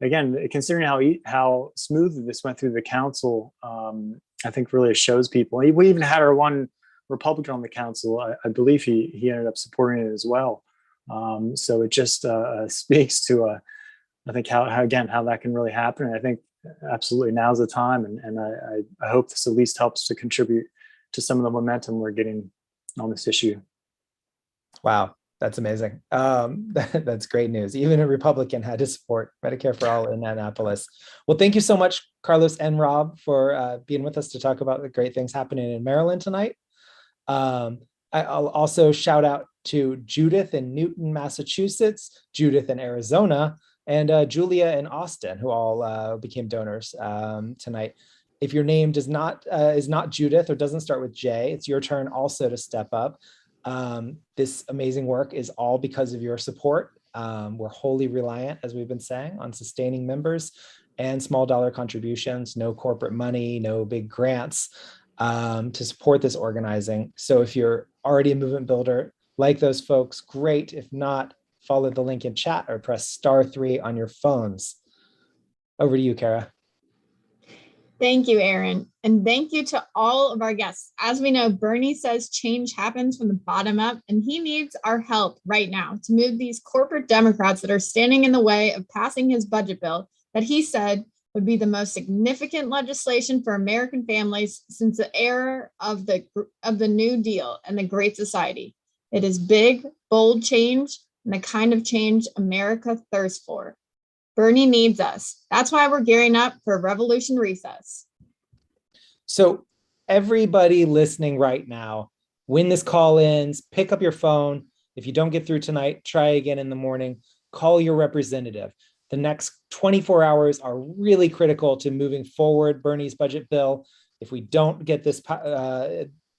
again, considering how smoothly this went through the council, I think really shows people. We even had our one Republican on the council. I believe he ended up supporting it as well. So it just speaks to, I think, how that can really happen. And I think absolutely now's the time. And I hope this at least helps to contribute to some of the momentum we're getting on this issue. Wow, that's amazing. That's great news. Even a Republican had to support Medicare for All in Annapolis. Well, thank you so much, Carlos and Rob, for being with us to talk about the great things happening in Maryland tonight. I'll also shout out to Judith in Newton, Massachusetts, Judith in Arizona, and Julia in Austin, who all became donors tonight. If your name is not Judith or doesn't start with J, it's your turn also to step up. This amazing work is all because of your support. We're wholly reliant, as we've been saying, on sustaining members and small dollar contributions, no corporate money, no big grants to support this organizing. So if you're already a movement builder like those folks, great. If not, follow the link in chat or press *3 on your phones. Over to you, Kara. Thank you, Aaron. And thank you to all of our guests. As we know, Bernie says change happens from the bottom up, and he needs our help right now to move these corporate Democrats that are standing in the way of passing his budget bill that he said would be the most significant legislation for American families since the era of the New Deal and the Great Society. It is big, bold change, and the kind of change America thirsts for. Bernie needs us. That's why we're gearing up for Revolution Recess. So everybody listening right now, when this call ends, pick up your phone. If you don't get through tonight, try again in the morning. Call your representative. The next 24 hours are really critical to moving forward Bernie's budget bill. If we don't get this,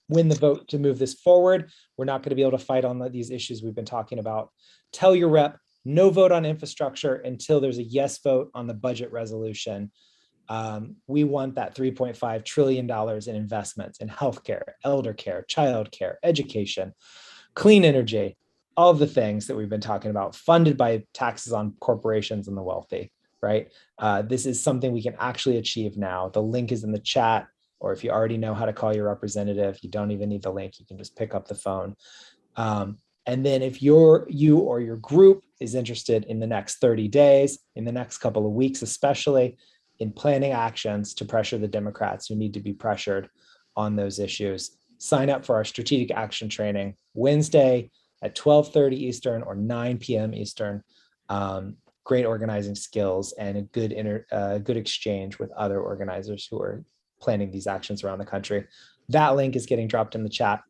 win the vote to move this forward, we're not going to be able to fight on these issues we've been talking about. Tell your rep, no vote on infrastructure until there's a yes vote on the budget resolution. We want that $3.5 trillion in investments in healthcare, elder care, childcare, education, clean energy, all of the things that we've been talking about, funded by taxes on corporations and the wealthy, right? This is something we can actually achieve now. The link is in the chat, or if you already know how to call your representative, you don't even need the link. You can just pick up the phone. And then if you or your group is interested in the next 30 days, in the next couple of weeks, especially in planning actions to pressure the Democrats who need to be pressured on those issues, sign up for our strategic action training Wednesday at 12:30 Eastern or 9 p.m. Eastern. Great organizing skills and a good exchange with other organizers who are planning these actions around the country. That link is getting dropped in the chat.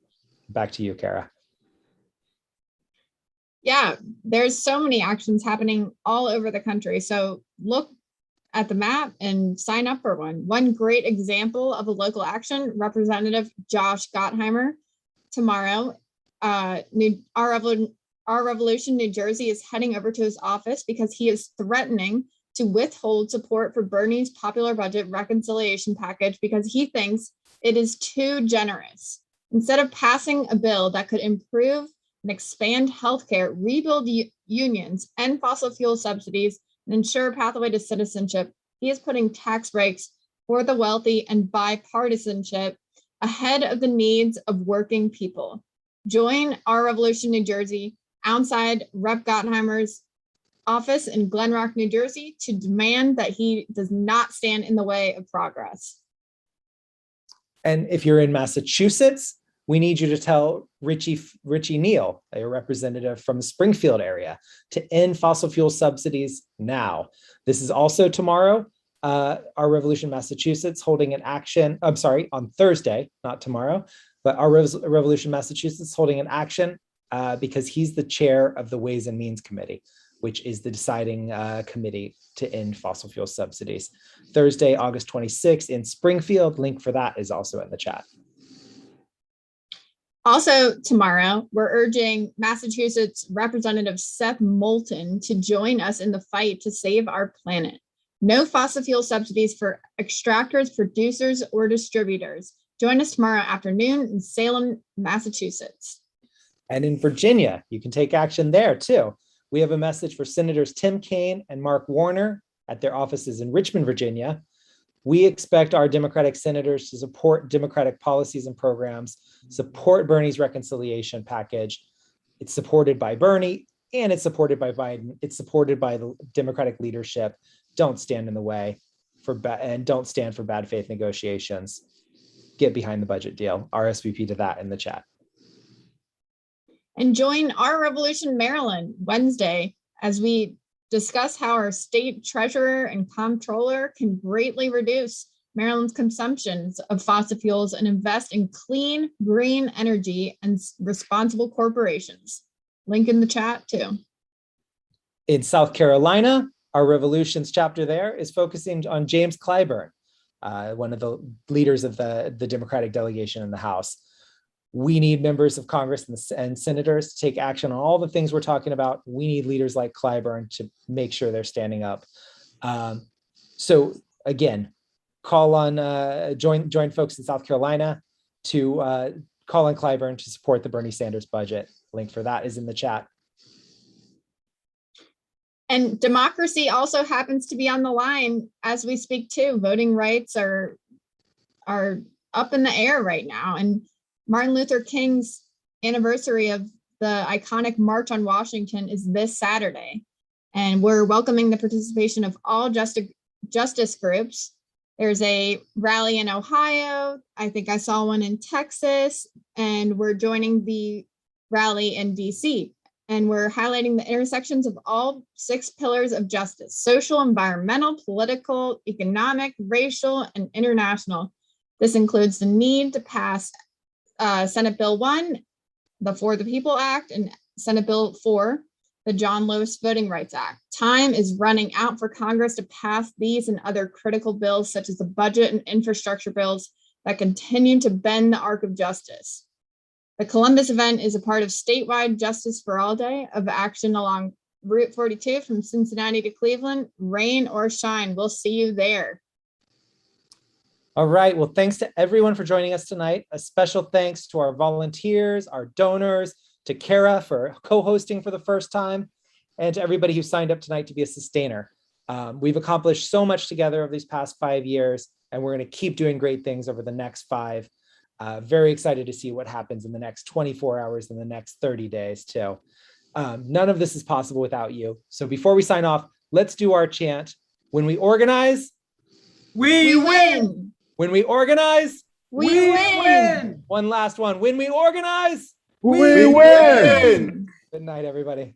Back to you, Kara. Yeah, there's so many actions happening all over the country. So look at the map and sign up for one. One great example of a local action, Representative Josh Gottheimer, tomorrow, Our Revolution New Jersey is heading over to his office because he is threatening to withhold support for Bernie's popular budget reconciliation package because he thinks it is too generous. Instead of passing a bill that could improve and expand healthcare, rebuild unions, end fossil fuel subsidies, and ensure a pathway to citizenship, he is putting tax breaks for the wealthy and bipartisanship ahead of the needs of working people. Join Our Revolution New Jersey outside Rep. Gottheimer's office in Glen Rock, New Jersey, to demand that he does not stand in the way of progress. And if you're in Massachusetts, we need you to tell Richie Neal, a representative from the Springfield area, to end fossil fuel subsidies now. This is also tomorrow. Our Revolution Massachusetts holding an action, on Thursday, not tomorrow, but Our Revolution Massachusetts holding an action because he's the chair of the Ways and Means Committee, which is the deciding committee to end fossil fuel subsidies. Thursday, August 26th in Springfield. Link for that is also in the chat. Also tomorrow, we're urging Massachusetts Representative Seth Moulton to join us in the fight to save our planet. No fossil fuel subsidies for extractors, producers, or distributors. Join us tomorrow afternoon in Salem, Massachusetts. And in Virginia, you can take action there too. We have a message for Senators Tim Kaine and Mark Warner at their offices in Richmond, Virginia. We expect our Democratic senators to support Democratic policies and programs, support Bernie's reconciliation package. It's supported by Bernie and it's supported by Biden. It's supported by the Democratic leadership. Don't stand in the way and don't stand for bad faith negotiations. Get behind the budget deal. RSVP to that in the chat. And join Our Revolution Maryland Wednesday as we discuss how our state treasurer and comptroller can greatly reduce Maryland's consumptions of fossil fuels and invest in clean, green energy and responsible corporations. Link in the chat too. In South Carolina, Our Revolutions chapter there is focusing on James Clyburn, one of the leaders of the Democratic delegation in the House. We need members of Congress and senators to take action on all the things we're talking about. We need leaders like Clyburn to make sure they're standing up. So again, call on, join folks in South Carolina to call on Clyburn to support the Bernie Sanders budget. Link for that is in the chat. And democracy also happens to be on the line as we speak too. Voting rights are up in the air right now. And Martin Luther King's anniversary of the iconic March on Washington is this Saturday. And we're welcoming the participation of all justice groups. There's a rally in Ohio. I think I saw one in Texas, and we're joining the rally in DC. And we're highlighting the intersections of all 6 pillars of justice: social, environmental, political, economic, racial, and international. This includes the need to pass Senate Bill 1, the For the People Act, and Senate Bill 4, the John Lewis Voting Rights Act. Time is running out for Congress to pass these and other critical bills, such as the budget and infrastructure bills that continue to bend the arc of justice. The Columbus event is a part of statewide Justice for All Day of action along Route 42 from Cincinnati to Cleveland. Rain or shine, we'll see you there. All right, well, thanks to everyone for joining us tonight. A special thanks to our volunteers, our donors, to Kara for co-hosting for the first time, and to everybody who signed up tonight to be a sustainer. We've accomplished so much together over these past 5 years, and we're going to keep doing great things over the next 5. Very excited to see what happens in the next 24 hours and the next 30 days too. None of this is possible without you. So before we sign off, let's do our chant. When we organize, we win. When we organize, we win. One last one. When we organize, we win. Good night, everybody.